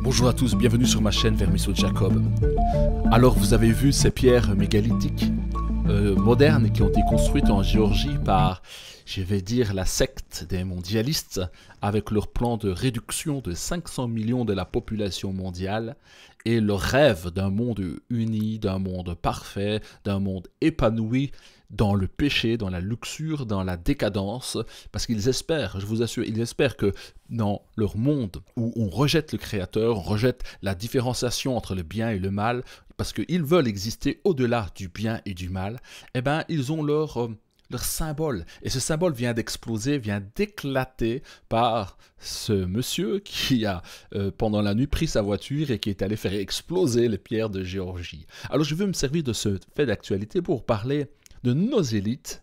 Bonjour à tous, bienvenue sur ma chaîne Vermisseau Jacob. Alors vous avez vu ces pierres mégalithiques modernes qui ont été construites en Géorgie par, je vais dire, la secte des mondialistes avec leur plan de réduction de 500 millions de la population mondiale et leur rêve d'un monde uni, d'un monde parfait, d'un monde épanoui dans le péché, dans la luxure, dans la décadence, parce qu'ils espèrent, je vous assure, ils espèrent que dans leur monde où on rejette le Créateur, on rejette la différenciation entre le bien et le mal, parce qu'ils veulent exister au-delà du bien et du mal, eh bien, ils ont leur symbole. Et ce symbole vient d'exploser, vient d'éclater par ce monsieur qui a, pendant la nuit, pris sa voiture et qui est allé faire exploser les pierres de Géorgie. Alors, je veux me servir de ce fait d'actualité pour parler de nos élites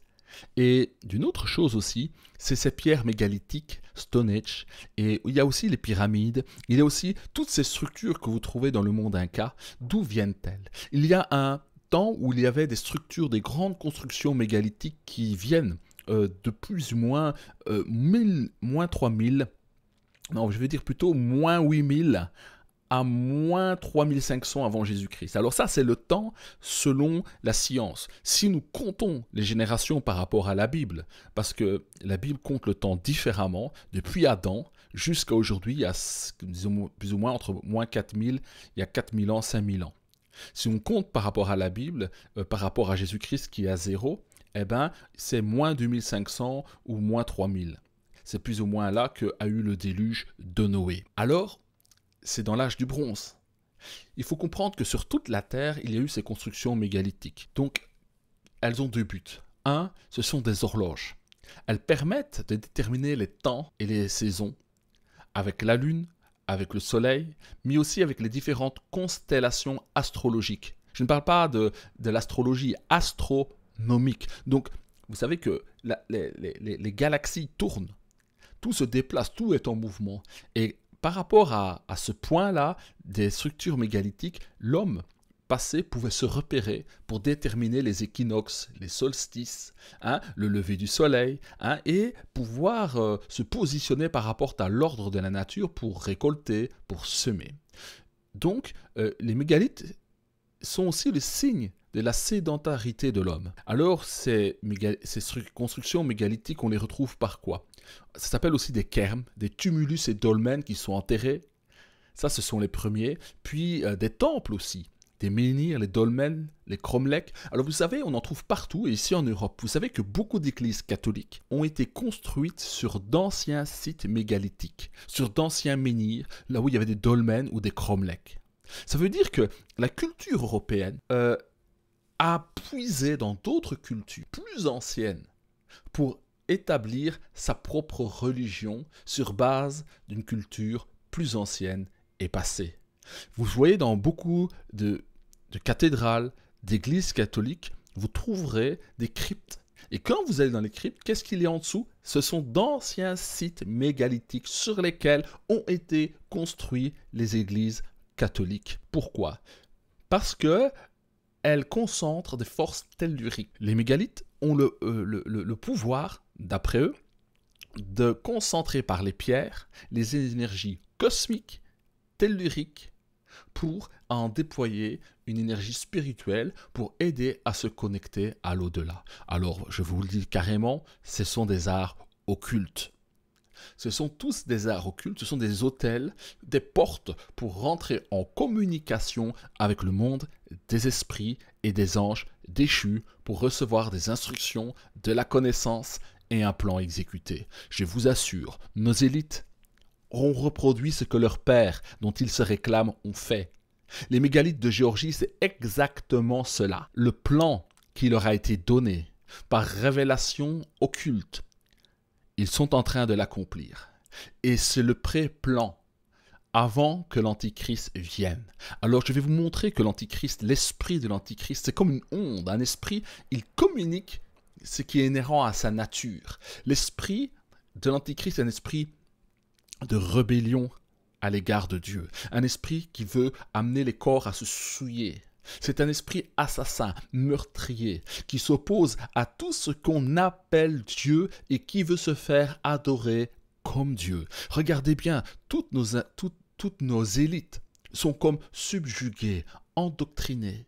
et d'une autre chose aussi, c'est ces pierres mégalithiques, Stonehenge, et il y a aussi les pyramides, il y a aussi toutes ces structures que vous trouvez dans le monde Inca. D'où viennent-elles? Il y a un temps où il y avait des structures, des grandes constructions mégalithiques qui viennent de plus ou moins 1000, moins 3000, non, je vais dire plutôt moins 8000 à moins 3500 avant Jésus-Christ. Alors ça, c'est le temps selon la science. Si nous comptons les générations par rapport à la Bible, parce que la Bible compte le temps différemment, depuis Adam jusqu'à aujourd'hui, il y a disons, plus ou moins entre moins 4000, il y a 4000 ans, 5000 ans. Si on compte par rapport à la Bible, par rapport à Jésus-Christ qui est à 0, eh ben, c'est moins 2500 ou moins 3000. C'est plus ou moins là qu'a eu le déluge de Noé. Alors, c'est dans l'âge du bronze. Il faut comprendre que sur toute la Terre, il y a eu ces constructions mégalithiques. Donc, elles ont deux buts. Un, ce sont des horloges. Elles permettent de déterminer les temps et les saisons avec la Lune, avec le Soleil, mais aussi avec les différentes constellations astrologiques. Je ne parle pas de l'astrologie astronomique. Donc, vous savez que les galaxies tournent. Tout se déplace, tout est en mouvement. Et par rapport à ce point-là, des structures mégalithiques, l'homme passé pouvait se repérer pour déterminer les équinoxes, les solstices, le lever du soleil, et pouvoir se positionner par rapport à l'ordre de la nature pour récolter, pour semer. Donc, les mégalithes sont aussi le signe de la sédentarité de l'homme. Alors, ces constructions mégalithiques, on les retrouve par quoi? Ça s'appelle aussi des kermes, des tumulus et dolmens qui sont enterrés. Ça, ce sont les premiers. Puis des temples aussi, des menhirs, les dolmens, les cromlechs. Alors vous savez, on en trouve partout, et ici en Europe. Vous savez que beaucoup d'églises catholiques ont été construites sur d'anciens sites mégalithiques, sur d'anciens menhirs, là où il y avait des dolmens ou des cromlechs. Ça veut dire que la culture européenne a puisé dans d'autres cultures plus anciennes pour établir sa propre religion sur base d'une culture plus ancienne et passée. Vous voyez dans beaucoup de cathédrales, d'églises catholiques, vous trouverez des cryptes. Et quand vous allez dans les cryptes, qu'est-ce qu'il y a en dessous? Ce sont d'anciens sites mégalithiques sur lesquels ont été construites les églises catholiques. Pourquoi? Parce que elles concentrent des forces telluriques. Les mégalithes ont le pouvoir, d'après eux, de concentrer par les pierres les énergies cosmiques, telluriques, pour en déployer une énergie spirituelle pour aider à se connecter à l'au-delà. Alors, je vous le dis carrément, ce sont des arts occultes. Ce sont tous des arts occultes, ce sont des hôtels, des portes pour rentrer en communication avec le monde des esprits et des anges déchus pour recevoir des instructions, de la connaissance et un plan exécuté. Je vous assure, nos élites ont reproduit ce que leurs pères, dont ils se réclament, ont fait. Les mégalithes de Géorgie, c'est exactement cela. Le plan qui leur a été donné par révélation occulte, ils sont en train de l'accomplir. Et c'est le pré-plan avant que l'Antichrist vienne. Alors je vais vous montrer que l'Antichrist, l'esprit de l'Antichrist, c'est comme une onde. Un esprit, il communique ce qui est inhérent à sa nature. L'esprit de l'Antichrist est un esprit de rébellion à l'égard de Dieu. Un esprit qui veut amener les corps à se souiller. C'est un esprit assassin, meurtrier, qui s'oppose à tout ce qu'on appelle Dieu et qui veut se faire adorer comme Dieu. Regardez bien, toutes nos élites sont comme subjuguées, endoctrinées.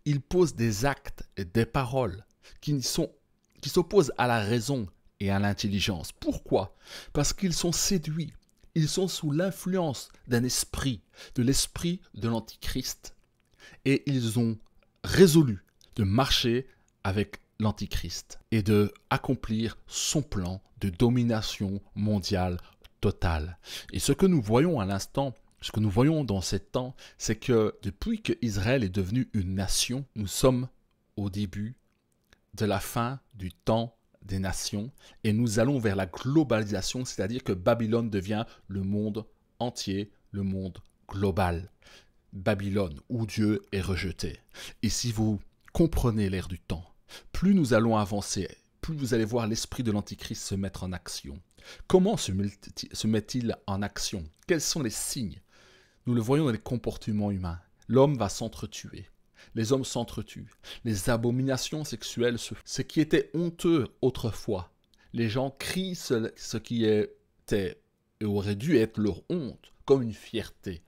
Ils posent des actes et des paroles qui s'opposent à la raison et à l'intelligence. Pourquoi? Parce qu'ils sont séduits. Ils sont sous l'influence d'un esprit, de l'esprit de l'Antichrist. Et ils ont résolu de marcher avec l'Antichrist et de accomplir son plan de domination mondiale totale. Et ce que nous voyons à l'instant, ce que nous voyons dans ces temps, c'est que depuis que Israël est devenu une nation, nous sommes au début de la fin du temps des nations et nous allons vers la globalisation, c'est-à-dire que Babylone devient le monde entier, le monde global. Babylone, où Dieu est rejeté. Et si vous comprenez l'ère du temps, plus nous allons avancer, plus vous allez voir l'esprit de l'Antichrist se mettre en action. Comment se met-il en action? Quels sont les signes? Nous le voyons dans les comportements humains. L'homme va s'entretuer. Les hommes s'entretuent. Les abominations sexuelles, ce qui était honteux autrefois. Les gens crient ce qui était et aurait dû être leur honte, comme une fierté.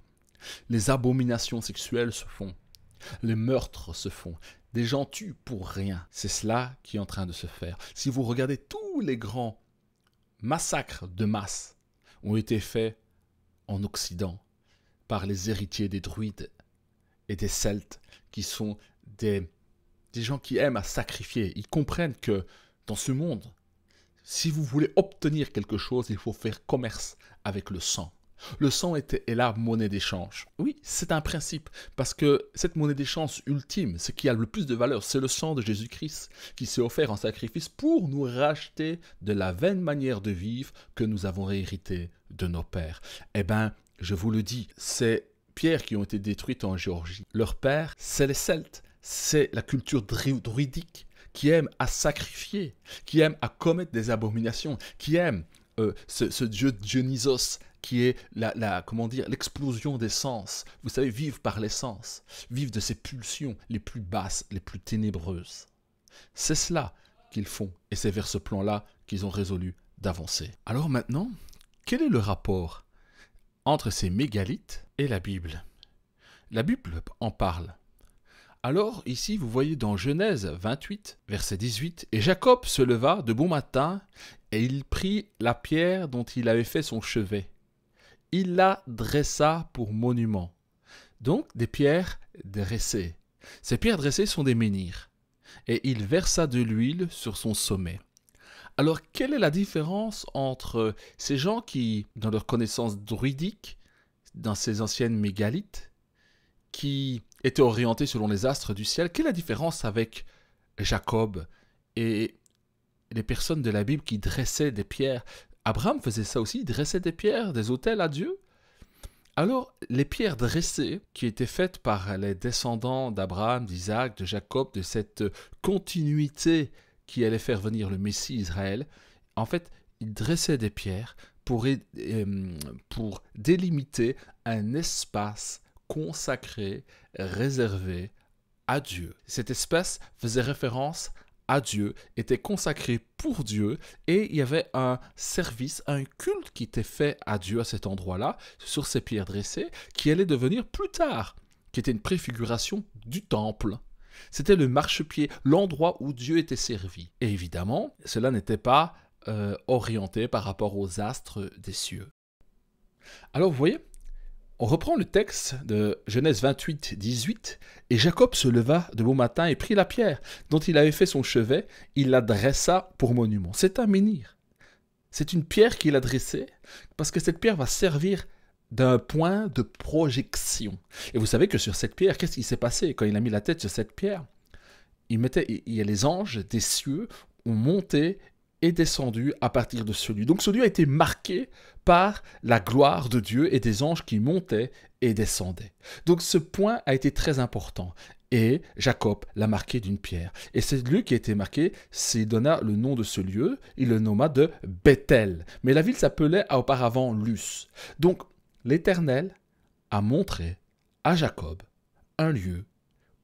Les abominations sexuelles se font. Les meurtres se font. Des gens tuent pour rien. C'est cela qui est en train de se faire. Si vous regardez tous les grands massacres de masse ont été faits en Occident par les héritiers des druides et des Celtes qui sont des gens qui aiment à sacrifier. Ils comprennent que dans ce monde, si vous voulez obtenir quelque chose, il faut faire commerce avec le sang. Le sang est la monnaie d'échange. Oui, c'est un principe, parce que cette monnaie d'échange ultime, ce qui a le plus de valeur, c'est le sang de Jésus-Christ qui s'est offert en sacrifice pour nous racheter de la vaine manière de vivre que nous avons hérité de nos pères. Eh bien, je vous le dis, ces pierres qui ont été détruites en Géorgie, leur père, c'est les Celtes, c'est la culture druidique qui aime à sacrifier, qui aime à commettre des abominations, qui aime ce dieu Dionysos, qui est l'explosion des sens. Vous savez, vivre par les sens, vivre de ces pulsions les plus basses, les plus ténébreuses. C'est cela qu'ils font, et c'est vers ce plan-là qu'ils ont résolu d'avancer. Alors maintenant, quel est le rapport entre ces mégalithes et la Bible? La Bible en parle. Alors, ici, vous voyez dans Genèse 28, verset 18, « Et Jacob se leva de bon matin, et il prit la pierre dont il avait fait son chevet. Il la dressa pour monument. » Donc, des pierres dressées. Ces pierres dressées sont des menhirs. Et il versa de l'huile sur son sommet. Alors, quelle est la différence entre ces gens qui, dans leur connaissance druidique, dans ces anciennes mégalithes, qui étaient orientés selon les astres du ciel, quelle est la différence avec Jacob et les personnes de la Bible qui dressaient des pierres? Abraham faisait ça aussi, il dressait des pierres, des autels à Dieu. Alors, les pierres dressées, qui étaient faites par les descendants d'Abraham, d'Isaac, de Jacob, de cette continuité qui allait faire venir le Messie Israël, en fait, ils dressaient des pierres pour délimiter un espace consacré, réservé à Dieu. Cet espace faisait référence à Dieu, était consacré pour Dieu, et il y avait un service, un culte qui était fait à Dieu à cet endroit-là, sur ces pierres dressées, qui allait devenir plus tard, qui était une préfiguration du temple. C'était le marchepied, l'endroit où Dieu était servi. Et évidemment, cela n'était pas orienté par rapport aux astres des cieux. Alors vous voyez, on reprend le texte de Genèse 28, 18. « Et Jacob se leva de bon matin et prit la pierre dont il avait fait son chevet, il la dressa pour monument. » C'est un menhir. C'est une pierre qu'il a dressée parce que cette pierre va servir d'un point de projection. Et vous savez que sur cette pierre, qu'est-ce qui s'est passé quand il a mis la tête sur cette pierre? Il y a les anges des cieux ont monté et descendu à partir de ce lieu. Donc ce lieu a été marqué par la gloire de Dieu et des anges qui montaient et descendaient. Donc ce point a été très important. Et Jacob l'a marqué d'une pierre. Et ce lieu qui a été marqué, il donna le nom de ce lieu, il le nomma de Bethel. Mais la ville s'appelait auparavant Luz. Donc l'Éternel a montré à Jacob un lieu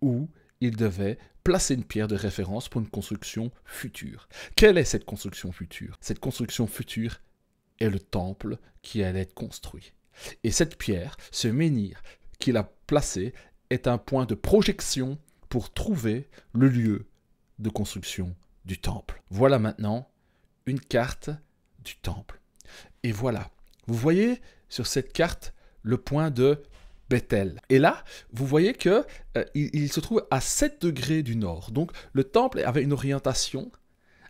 où il devait placer une pierre de référence pour une construction future. Quelle est cette construction future? Cette construction future est le temple qui allait être construit. Et cette pierre, ce menhir qu'il a placé, est un point de projection pour trouver le lieu de construction du temple. Voilà maintenant une carte du temple. Et voilà, vous voyez sur cette carte le point de Bethel. Et là, vous voyez que il se trouve à 7 degrés du nord. Donc le temple avait une orientation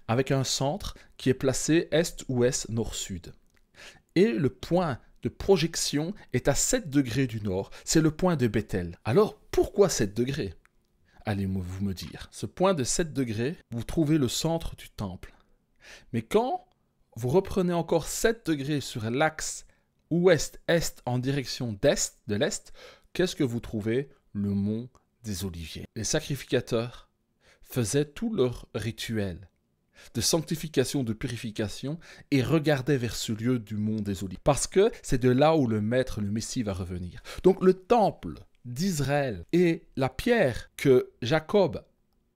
avec un centre qui est placé est-ouest, nord-sud. Et le point de projection est à 7 degrés du nord. C'est le point de Bethel. Alors, pourquoi 7 degrés? Allez-vous me dire. Ce point de 7 degrés, vous trouvez le centre du temple. Mais quand vous reprenez encore 7 degrés sur l'axe ouest-est en direction de l'est, qu'est-ce que vous trouvez? Le mont des Oliviers. Les sacrificateurs faisaient tout leur rituel de sanctification, de purification, et regardaient vers ce lieu du mont des Oliviers. Parce que c'est de là où le Maître, le Messie, va revenir. Donc le temple d'Israël et la pierre que Jacob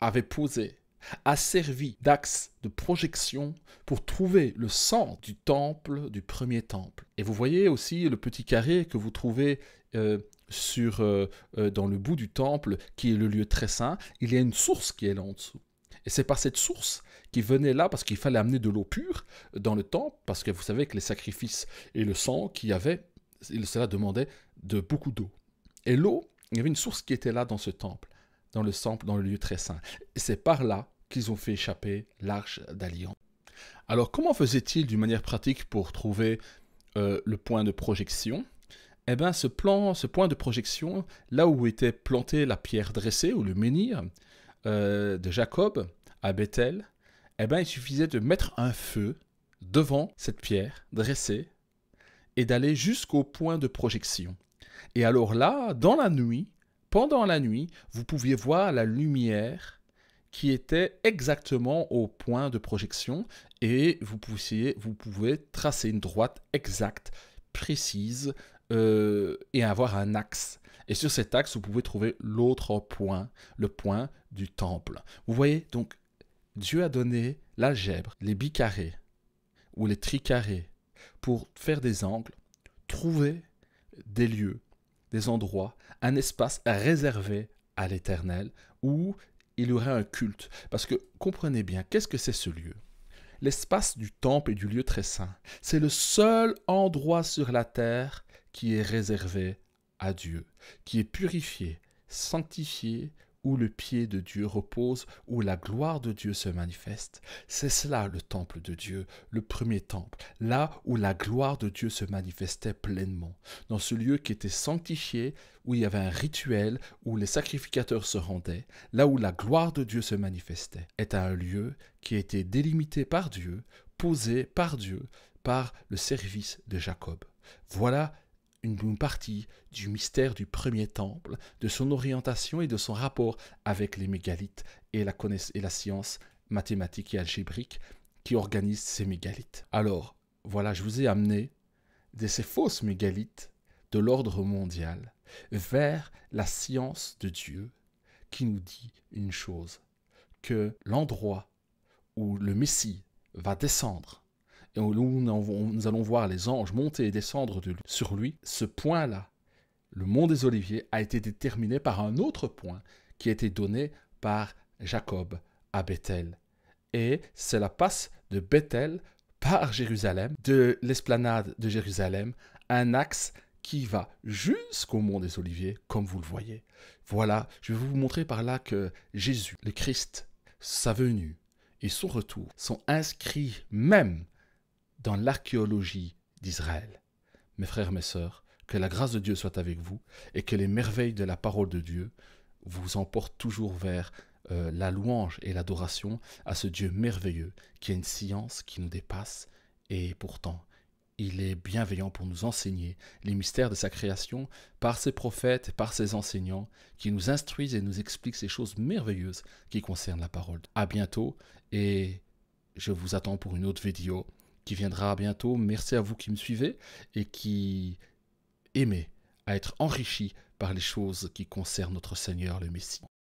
avait posée a servi d'axe de projection pour trouver le centre du temple, du premier temple. Et vous voyez aussi le petit carré que vous trouvez dans le bout du temple, qui est le lieu très saint. Il y a une source qui est là en dessous. Et c'est par cette source qui venait là, parce qu'il fallait amener de l'eau pure dans le temple, parce que vous savez que les sacrifices et le sang qu'il y avait, cela demandait de beaucoup d'eau. Et l'eau, il y avait une source qui était là dans ce temple, dans le lieu très saint. Et c'est par là qu'ils ont fait échapper l'arche d'alliance. Alors, comment faisait-il d'une manière pratique pour trouver le point de projection? Eh bien, ce point de projection, là où était plantée la pierre dressée, ou le menhir de Jacob à Bethel, eh bien, il suffisait de mettre un feu devant cette pierre dressée et d'aller jusqu'au point de projection. Et alors là, dans la nuit, pendant la nuit, vous pouviez voir la lumière qui était exactement au point de projection et vous pouvez tracer une droite exacte, précise et avoir un axe. Et sur cet axe, vous pouvez trouver l'autre point, le point du temple. Vous voyez, donc, Dieu a donné l'algèbre, les bicarrés ou les tricarrés pour faire des angles, trouver des lieux, des endroits, un espace réservé à l'Éternel où il y aurait un culte. Parce que, comprenez bien, qu'est-ce que c'est ce lieu? L'espace du temple et du lieu très saint, c'est le seul endroit sur la terre qui est réservé à Dieu, qui est purifié, sanctifié, où le pied de Dieu repose, où la gloire de Dieu se manifeste. C'est cela le temple de Dieu, le premier temple, là où la gloire de Dieu se manifestait pleinement, dans ce lieu qui était sanctifié, où il y avait un rituel, où les sacrificateurs se rendaient, là où la gloire de Dieu se manifestait, est un lieu qui a été délimité par Dieu, posé par Dieu, par le service de Jacob. Voilà une partie du mystère du premier temple, de son orientation et de son rapport avec les mégalithes et la science mathématique et algébrique qui organise ces mégalithes. Alors, voilà, je vous ai amené ces fausses mégalithes de l'ordre mondial vers la science de Dieu qui nous dit une chose, que l'endroit où le Messie va descendre et où nous allons voir les anges monter et descendre sur lui, ce point-là, le mont des Oliviers, a été déterminé par un autre point qui a été donné par Jacob à Bethel. Et cela passe de Bethel par Jérusalem, de l'esplanade de Jérusalem, un axe qui va jusqu'au mont des Oliviers, comme vous le voyez. Voilà, je vais vous montrer par là que Jésus, le Christ, sa venue et son retour sont inscrits même dans l'archéologie d'Israël. Mes frères, mes sœurs, que la grâce de Dieu soit avec vous et que les merveilles de la parole de Dieu vous emportent toujours vers la louange et l'adoration à ce Dieu merveilleux qui a une science qui nous dépasse et pourtant Il est bienveillant pour nous enseigner les mystères de sa création par ses prophètes et par ses enseignants qui nous instruisent et nous expliquent ces choses merveilleuses qui concernent la parole. À bientôt et je vous attends pour une autre vidéo qui viendra bientôt. Merci à vous qui me suivez et qui aimez à être enrichis par les choses qui concernent notre Seigneur le Messie.